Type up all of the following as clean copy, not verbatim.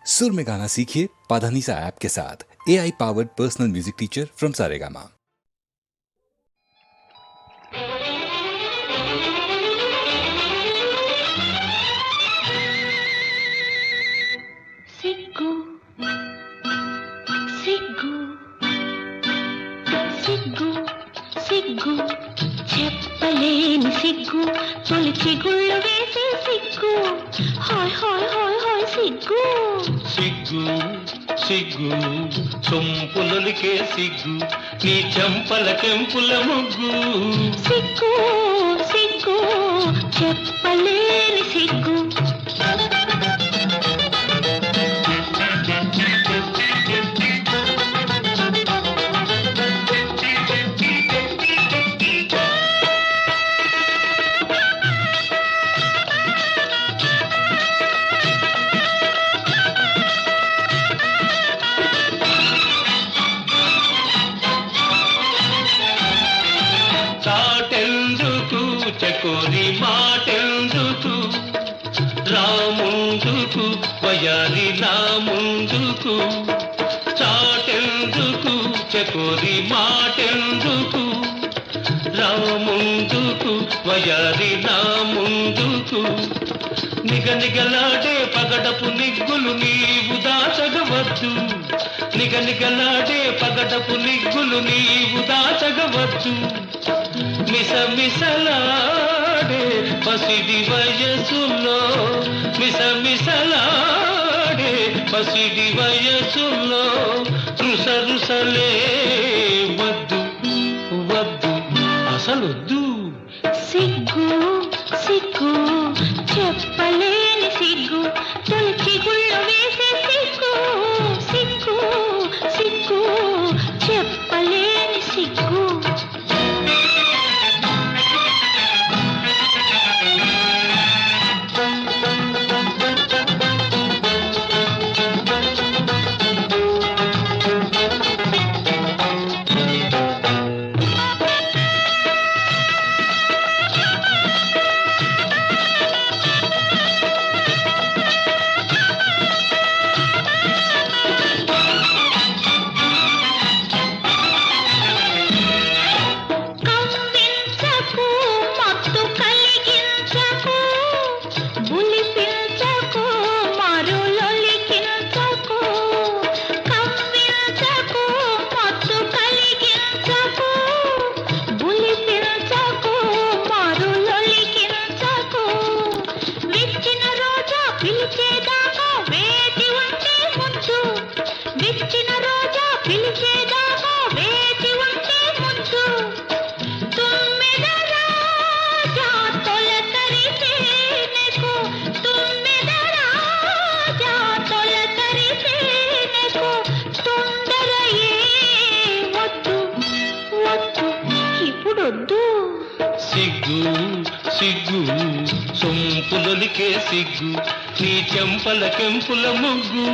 सुर में गाना सीखिए पाधानीसा ऐप के साथ। AI powered personal music teacher from Saregama. సిగ్గు సిగ్గు సిగ్గు సిగ్గు చెప్పలేని సిగ్గు తొలి చిగుళ్ళు వేసే సిగ్గు హాయ్ హాయ్ హాయ్ హాయ్ సిగ్గు సిగ్గు సిగ్గు సొంపులొలికే సిగ్గు నీ చెంపల కెంపుల ముగ్గు సిగ్గు సిగ్గు చెప్పలేని సిగ్గు చకోరి మాటెందుకు రాముందుకు వయాలి నా ముందుకు చాటెందుకు చకోరి మాటెందుకు రాముందుకు వయాలి నా ముందుకు నిగనిగలాడే పగడపు నిగ్గులు నీవు దాచగవద్దు నిగనిగలాడే పగడపు నిగ్గులు నీవు దాచగవద్దు మిసమిసలాడే పసిడి వయసులో మిసమిసలాడే పసిడి వయసులో రుసరుసలే వద్దు వద్దు అసలొద్దు సిగ్గు సిగ్గు చెప్పలేని సిగ్గు తొలి చిగుళ్ళు వేసే సిగ్గు సిగ్గు సిగ్గు చెప్పలేని సిగ్గు సిగ్గు సిగ్గు సొంపులొలికే సిగ్గు నీ చెంపల కెంపుల ముగ్గు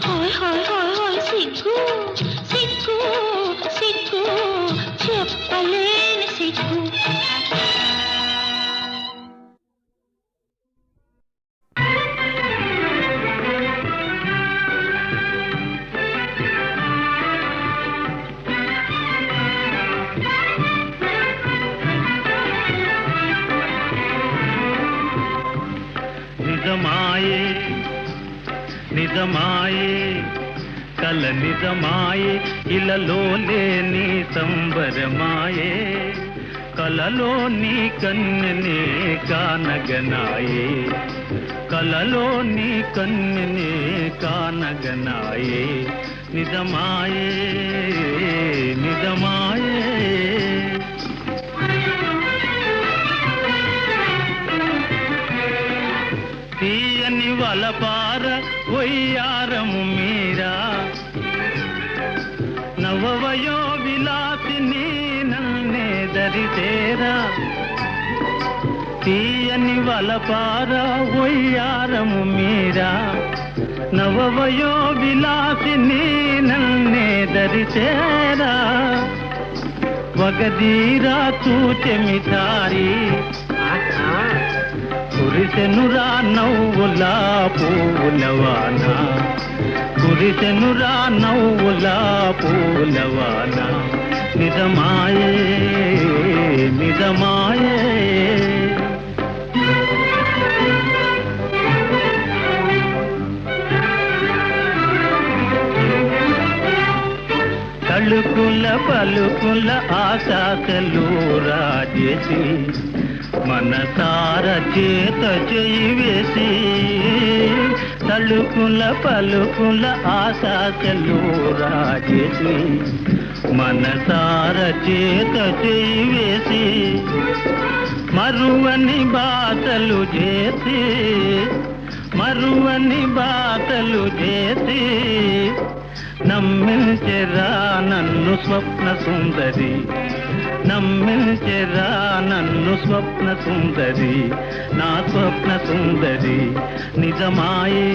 హాయ్ హాయ్ హాయ్ హాయ్ సిగ్గు సిగ్గు సిగ్గు చెప్పలేని సిగ్గు నిజమాయే నిజమాయే కల నిజమాయే ఇలలో లేని సంబరమాయే కలలో నీ కన్నెనే కానగనాయే కలలో నీ కన్నెనే కానగనాయే నిజమాయే నిజమాయే తీయని వలపార వయ్యారము మీరా నవవయో విలాసిని నన్నే దరితేరా తీయని వలపార వయ్యారము మీరా నవవయో విలాసిని నన్నే దరితేరా వగదీరా తూచె మిఠారి కురిసెనురా నవ్వుల పూలవాన కురిసెనురా నవ్వుల పూలవాన నిజమాయే నిజమాయే తళుకుల పలుకుల ఆశాసలు రాజేసి మనసార చేత చేయి వేసి తళుకుల పలుకుల ఆశాసలు రాజేసి మనసార చేత చేయి వేసి మరువని బాటలు చేసి మరువని బాటలు చేసి నమ్మించెరా నన్ను స్వప్న సుందరి నమ్మించెరా నన్ను స్వప్న సుందరి నా స్వప్న సుందరి నిజమాయే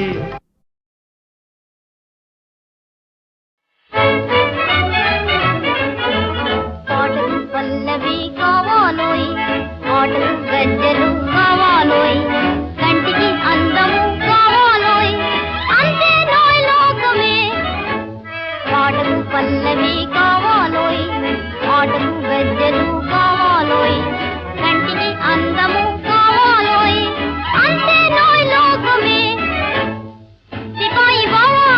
పాటలు పల్లవి కావాలోయ్ ఆటలు గజ్జలు కావాలోయ్ కంటికి అందము కావాలోయ్ అంతే నోయ్ లోకమే పాటలు పల్లవి కావాలోయ్ ఆటలు గజ్జలు కావాలోయ్ కంటికి అందము కావాలోయ్ అంతే నోయ్ లోకమే సిపాయి బావా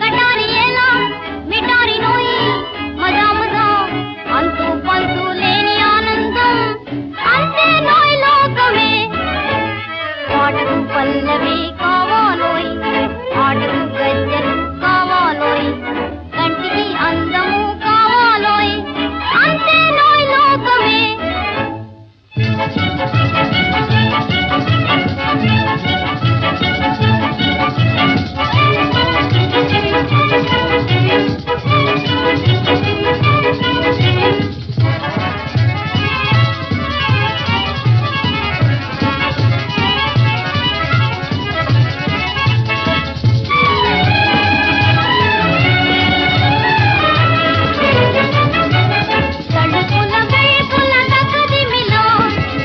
కటారి ఏలా మిటారి నోయి మజా మజా అంతు పంతు లేని ఆనందం అంతే నోయ్ లోకమే పాటలు పల్లవి కావాలోయ్ ఆటలు గజ్జలు కావాలోయ్ కంటికి అందము కావాలోయ్ అంతే నోయ్ లోకమే తడుకుల బెళకుల దక్కదిమిలో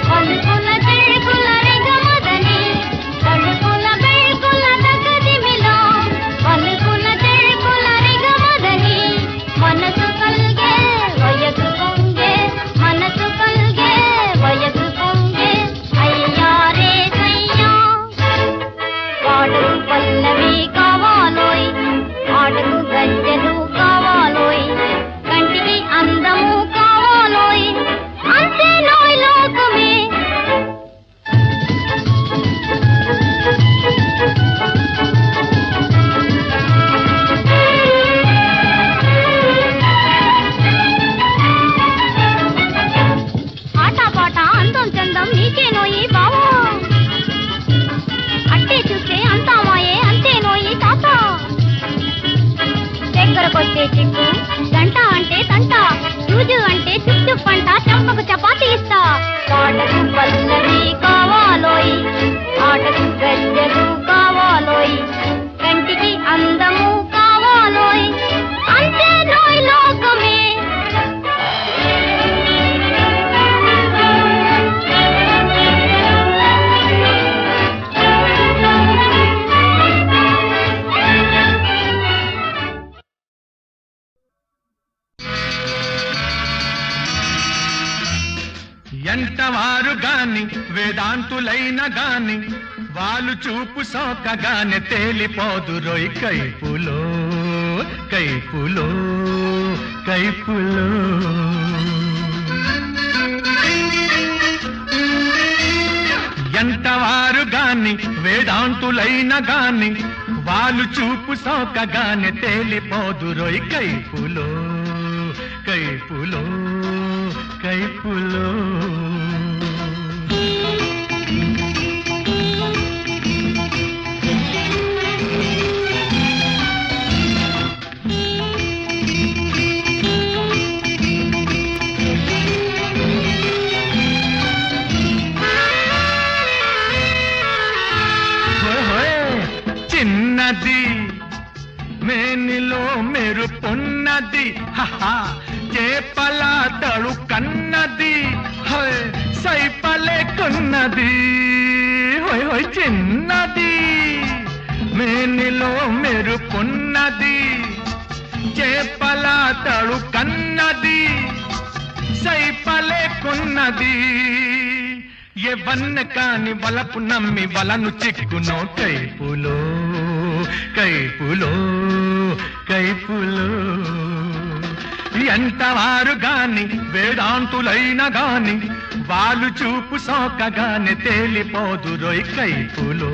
పలుకుల చెడుకుల రెగమదని తడుకుల బెళకుల దక్కదిమిలో పలుకుల చెడుకుల రెగమదని మనసు కల్గే వయసు పొంగే మనసు కల్గే వయసు పొంగే అయ్యా రే సయ్యా పాటలు పల్లవి కావాలోయ్ ఆటలు గజ్జలు కావాలోయ్ కంటికి అందము కావాలోయ్ అంతే నోయ్ లోకమే ఆట పాట అందం చందం నీకే నోయి బావా అట్టే చూస్తే అంతా మాయే అంతే నోయి తాత దగ్గరకొస్తే చిక్కు గంట అంటే తంట చూజు అంటే చుట్టు పంట చంపకు చపాతి ఇస్తా పాటకు పల్లవి కావాలోయ్ ఆటకు గజ్జలు కావాలోయ్ కంటికి అందము కావాలోయ్ అంతే నోయ్ లోకమే ఎంతవారు గాని వేదాంతులైన గాని వాళ్ళు చూపు సోకగానే తేలిపోదురోయ్ కైపులో కైపులో కైపులో ఎంతవారు గాని వేదాంతులైన గాని వాళ్ళు చూపు సోకగానే తేలిపోదురోయ్ కైపులో కైపులో కైపులో చిన్నది మేనిలో మెరుపున్నది హహా చేపల తడు కన్నది సైపలేకున్నది హోయ్ హోయ్ చిన్నది మేనిలో మెరుపున్నది చేపల తళుకన్నది సైపలేకున్నది ఎవన్న కాని వలపు నమ్మి వలను చిక్కునో కైపులో కైపులో కైపులో ఎంతవారు గాని వేదాంతులైన గాని వాళ్ళు చూపు సోకగానే తేలిపోదు రోయ్ కైపులో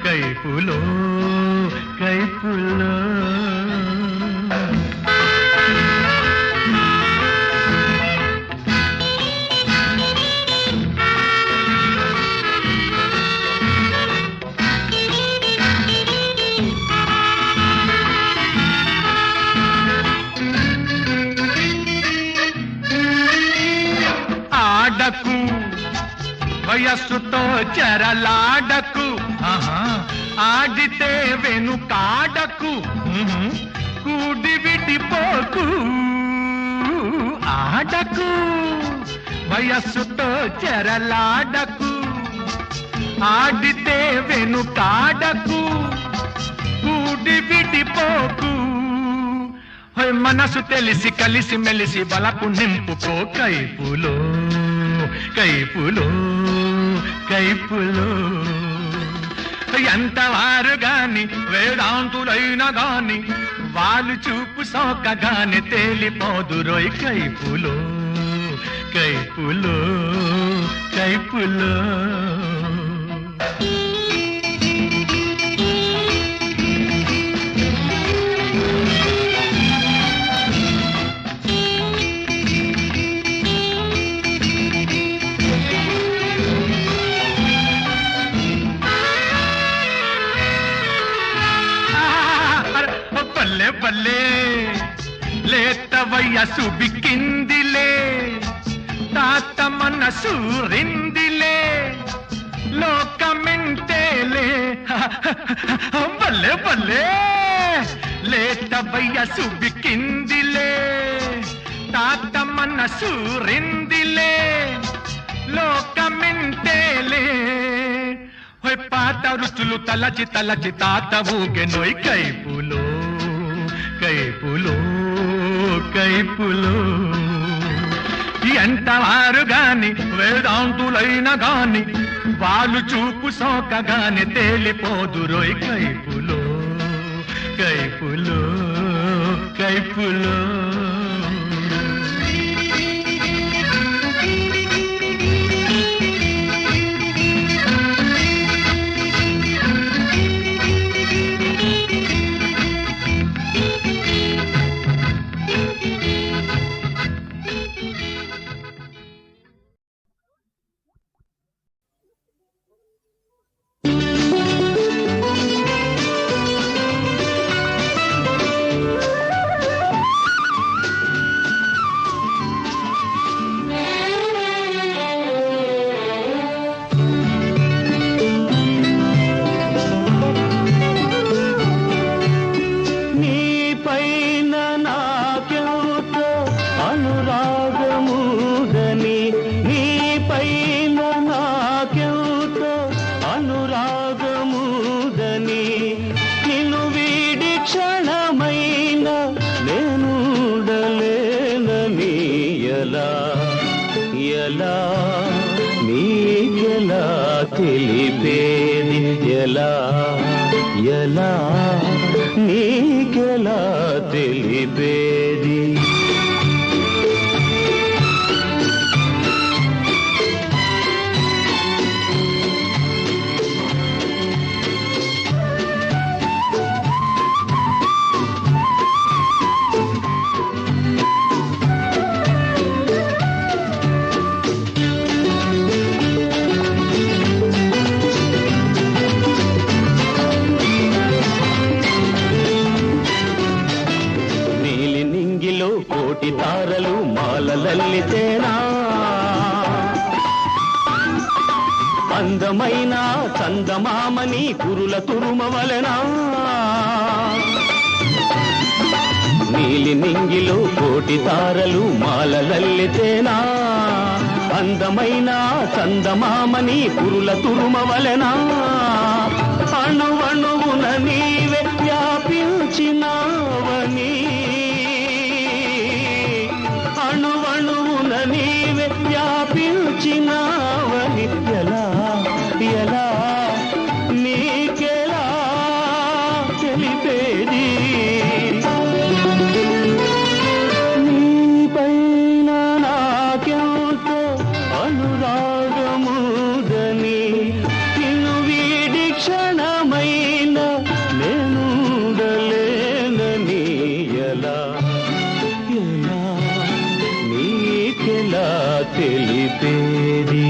కైపులో కైపులో ఆడకు వయస్సుతో చెరలాడకు ఆడితే వెనుకాడకు కూడి విడిపోకు ఆడకు వయస్సుతో చెరలాడకు ఆడితే వెనుకాడకు కూడి విడిపోకు మనసు తెలిసి కలిసి మెలిసి బలపు నింపుకో కైపులో కైపులో కైపులో ఎంతవారు గాని వేదాంతులైన గాని వాళ్ళు చూపు సోకగానే తేలిపోదు రోయ్ కైపులో కైపులో కైపులో బల్లే బల్లే లేత వయసు బిక్కిందిలే తాత మనసు రిందిలే లోకమింటేలే బల్లే బల్లే లేత వయసు బిక్కిందిలే తాత మనసు రిందిలే లోకమింటేలే పాత రుచులు తలచి తలచి తాత ఊగెనోయ్ కైపులో కైపులో కైపులో ఎంతవారు గాని వేదాంతులైన గాని వాళ్ళు చూపు సోకగానే తేలిపోదు రోయ్ కైపులో కైపులో కైపులో ఎలా నీకెలా తెలిపేది ఎలా ఎలా నీకెలా తెలిపేది కోటి తారలు మాలలల్లితేనా అందమైన చందమామని కురుల తురుమవలెనా నీలి నింగిలో కోటి తారలు మాలలల్లితేనా అందమైన చందమామని పురుల తురుమవలెనా అణువణువున నీవే వ్యాపించినావని అణువణువున నీవే వ్యాపించినావని ఎలా ఎలా నీకెలా తెలిపేది నీపైన నాకెంతో అనురాగముదని నిన్ను వీడి క్షణమైన నేనుండలేనని ఎలా ఎలా నీకెలా తెలిపేది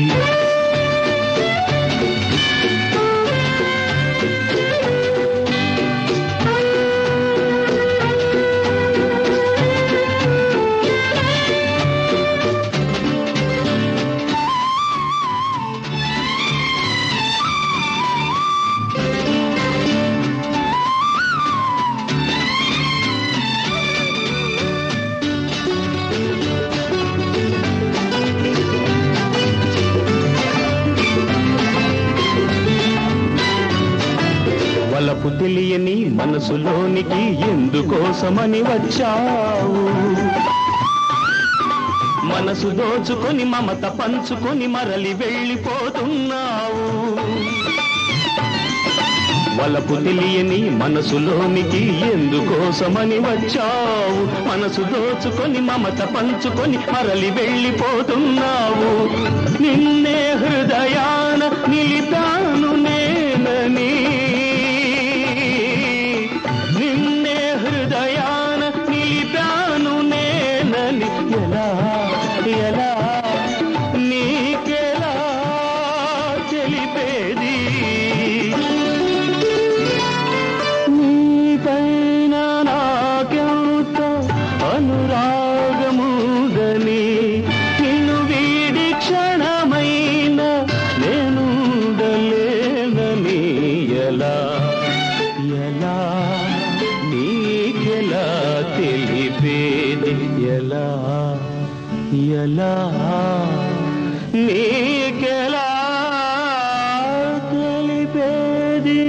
వలపు తెలియని మనసులోనికి ఎందుకోసమని వచ్చావు మనసు దోచుకొని మమత పంచుకొని మరలి వెళ్ళిపోతున్నావు వలపు తెలియని మనసులోనికి ఎందుకోసమని వచ్చావు మనసు దోచుకొని మమత పంచుకొని మరలి వెళ్ళిపోతున్నావు నిన్నే హృదయాన నిలిపాను నేనని నిన్నే హృదయాన నిలిపాను నేనని ఎలా ఎలా నీకెలా తెలిపేది నీపైన నాకెంత అనురాగముదని నిన్ను వీడి క్షణమైన నేనుండలేనని ఎలా ఎలా నీకెలా తెలిపేది ఎలా ఎలా నీకెలా తెలిపేది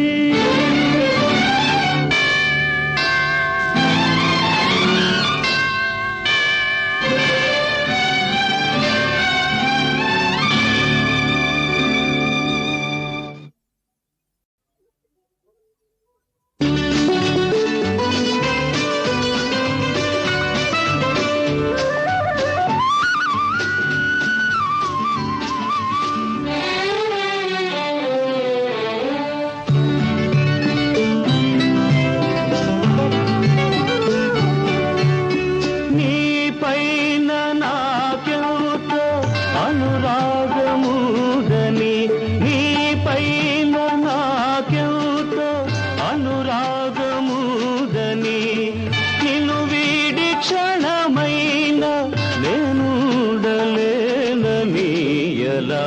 నీపైన నాకెంతో అనురాగముదని నీపైన నాకెంతో అనురాగముదని నిన్ను వీడి క్షణమైన నేనుండలేనని ఎలా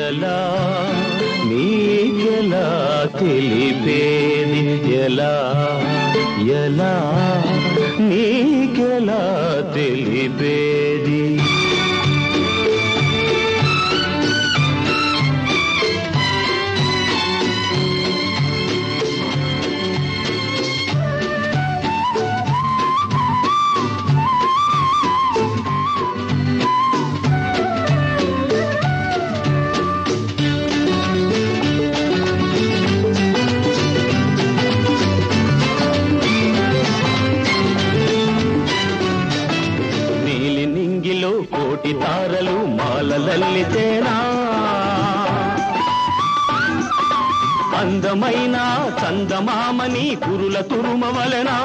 ఎలా నీకెలా తెలిపేది ఎలా ఎలా నీకెలా తెలిపేది నీలి నింగిలో కోటి తారలు మాలలల్లితేనా అందమైన చందమామని కురుల తురుమవలెనా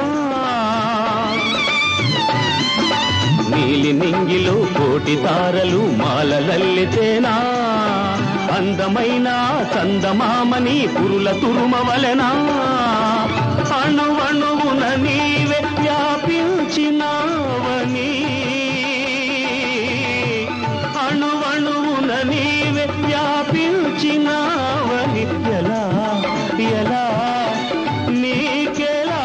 నీలి నింగిలో కోటి తారలు మాలలల్లితేనా అందమైన చందమామని కురుల తురుమవలెనా అణువణువున నీవే వ్యాపించినావని అణువణువున నీవే వ్యాపించినావని ఎలా ఎలా నీకెలా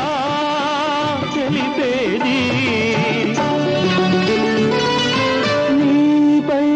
తెలిపేది నీపై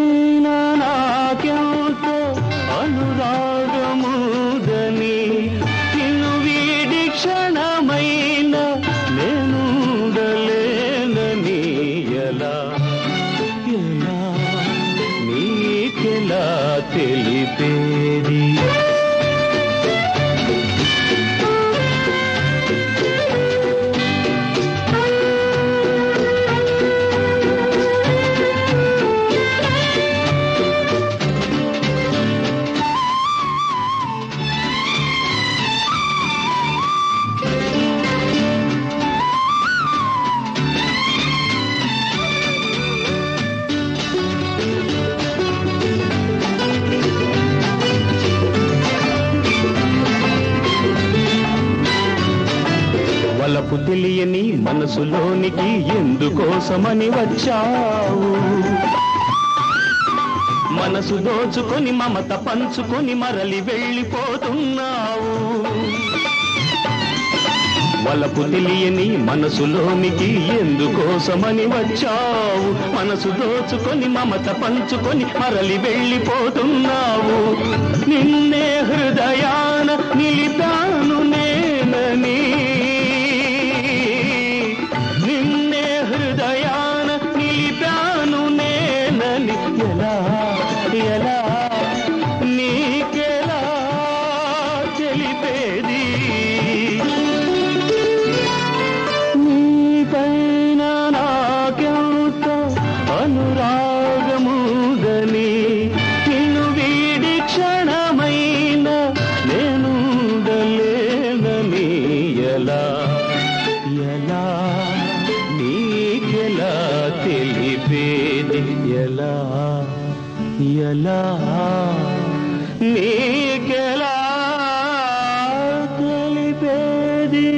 వలపు తెలియని మనసులోనికి ఎందుకోసమని వచ్చావు మనసు దోచుకొని మమత పంచుకొని మరలి వెళ్ళిపోతున్నావు వలపు తెలియని మనసులోనికి ఎందుకోసమని వచ్చావు మనసు దోచుకొని మమత పంచుకొని మరలి వెళ్ళిపోతున్నావు నిన్నే హృదయాన నిలిపాను నేనని నిన్నే హృదయాన నిలిపాను నేనని ఎలా ఎలా నీకెలా తెలిపేది నీపైన నాకెంత అనురాగముందని నిన్ను వీడి క్షణమైన నేనుండలేనని ఎలా ఎలా నీకెలా తెలిపేది ఎలా ఎలా నీకెలా తెలిపేది